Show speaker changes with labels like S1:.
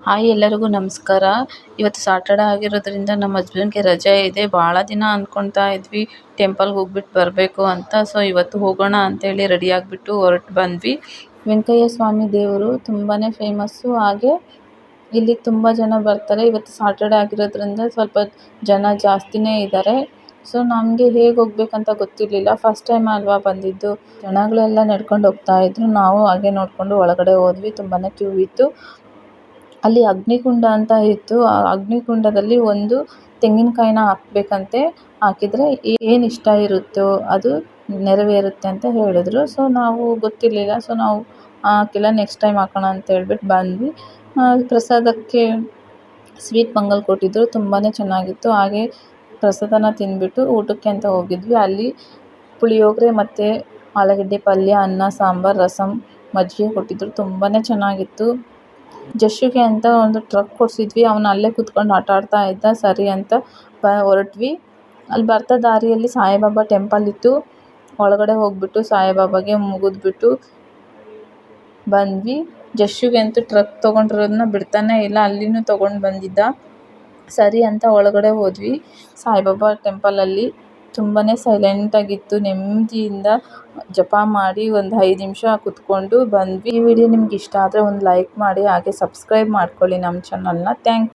S1: Hi ಎಲ್ಲರಿಗೂ ನಮಸ್ಕಾರ. ಇವತ್ತು ಸಾಟರ್ಡೆ ಆಗಿರೋದ್ರಿಂದ ನಮ್ಮ ಹಸ್ಬೆಂಡ್ಗೆ ರಜೆ ಇದೆ. ಭಾಳ ದಿನ ಅಂದ್ಕೊಳ್ತಾ ಇದ್ವಿ ಟೆಂಪಲ್ಗೆ ಹೋಗ್ಬಿಟ್ಟು ಬರಬೇಕು ಅಂತ. ಸೊ ಇವತ್ತು ಹೋಗೋಣ ಅಂತೇಳಿ ರೆಡಿ ಆಗಿಬಿಟ್ಟು ಹೊರಟು ಬಂದ್ವಿ. ವೆಂಕಯ್ಯ ಸ್ವಾಮಿ ದೇವರು ತುಂಬಾ ಫೇಮಸ್ಸು. ಹಾಗೆ ಇಲ್ಲಿ ತುಂಬ ಜನ ಬರ್ತಾರೆ. ಇವತ್ತು ಸಾಟರ್ಡೆ ಆಗಿರೋದ್ರಿಂದ ಸ್ವಲ್ಪ ಜನ ಜಾಸ್ತಿನೇ ಇದ್ದಾರೆ. ಸೊ ನಮಗೆ ಹೇಗೆ ಹೋಗ್ಬೇಕಂತ ಗೊತ್ತಿರಲಿಲ್ಲ. ಫಸ್ಟ್ ಟೈಮ್ ಅಲ್ವಾ ಬಂದಿದ್ದು. ಜನಗಳೆಲ್ಲ ನಡ್ಕೊಂಡು ಹೋಗ್ತಾ ಇದ್ರು. ನಾವು ಹಾಗೆ ನೋಡಿಕೊಂಡು ಒಳಗಡೆ ಹೋದ್ವಿ. ತುಂಬಾ ಕ್ಯೂ ಇತ್ತು. ಅಲ್ಲಿ ಅಗ್ನಿಕುಂಡ ಅಂತ ಇತ್ತು. ಆ ಅಗ್ನಿಕುಂಡದಲ್ಲಿ ಒಂದು ತೆಂಗಿನಕಾಯಿನ ಹಾಕಬೇಕಂತೆ. ಹಾಕಿದರೆ ಏನು ಇಷ್ಟ ಇರುತ್ತೋ ಅದು ನೆರವೇರುತ್ತೆ ಅಂತ ಹೇಳಿದ್ರು. ಸೊ ನಾವು ಗೊತ್ತಿರಲಿಲ್ಲ. ಸೊ ನಾವು ಹಾಕಿಲ್ಲ, ನೆಕ್ಸ್ಟ್ ಟೈಮ್ ಹಾಕೋಣ ಅಂತ ಹೇಳ್ಬಿಟ್ಟು ಬಂದ್ವಿ. ಪ್ರಸಾದಕ್ಕೆ ಸ್ವೀಟ್ ಪೊಂಗಲ್ ಕೊಟ್ಟಿದ್ದರು, ತುಂಬಾ ಚೆನ್ನಾಗಿತ್ತು. ಹಾಗೆ ಪ್ರಸಾದನ ತಿಂದ್ಬಿಟ್ಟು ಊಟಕ್ಕೆ ಅಂತ ಹೋಗಿದ್ವಿ. ಅಲ್ಲಿ ಪುಳಿಯೋಗರೆ ಮತ್ತು ಆಲೂಗಡ್ಡೆ ಪಲ್ಯ, ಅನ್ನ, ಸಾಂಬಾರು, ರಸಮ್, ಮಜ್ಜಿಗೆ ಕೊಟ್ಟಿದ್ದರು, ತುಂಬಾ ಚೆನ್ನಾಗಿತ್ತು. ಜಶ್ಶುಗೆ ಅಂತ ಒಂದು ಟ್ರಕ್ ಕೊಡಿಸಿದ್ವಿ. ಅವನು ಅಲ್ಲೇ ಕೂತ್ಕೊಂಡು ಆಟ ಆಡ್ತಾ ಇದ್ದ. ಸರಿ ಅಂತ ಹೊರಟ್ವಿ. ಅಲ್ಲಿ ಬರ್ತಾ ದಾರಿಯಲ್ಲಿ ಸಾಯಿಬಾಬಾ ಟೆಂಪಲ್ ಇತ್ತು. ಒಳಗಡೆ ಹೋಗ್ಬಿಟ್ಟು ಸಾಯಿಬಾಬಾಗೆ ಮುಗಿದ್ಬಿಟ್ಟು ಬಂದ್ವಿ. ಜಶ್ಶುಗೆ ಅಂತೂ ಟ್ರಕ್ ತೊಗೊಂಡಿರೋದನ್ನ ಬಿಡ್ತಾನೆ ಇಲ್ಲ, ಅಲ್ಲಿನೂ ತೊಗೊಂಡು ಬಂದಿದ್ದ. ಸರಿ ಅಂತ ಒಳಗಡೆ ಹೋದ್ವಿ. ಸಾಯಿಬಾಬಾ ಟೆಂಪಲಲ್ಲಿ ತುಂಬಾ ಸೈಲೆಂಟಾಗಿತ್ತು. ನೆಮ್ಮದಿಯಿಂದ ಜಪ ಮಾಡಿ ಒಂದು 5 ನಿಮಿಷ ಕೂತ್ಕೊಂಡು ಬಂದ್ವಿ. ಈ ವಿಡಿಯೋ ನಿಮ್ಗೆ ಇಷ್ಟ ಆದರೆ ಒಂದು ಲೈಕ್ ಮಾಡಿ, ಹಾಗೆ ಸಬ್ಸ್ಕ್ರೈಬ್ ಮಾಡ್ಕೊಳ್ಳಿ ನಮ್ಮ ಚಾನಲ್ನ. Thank you.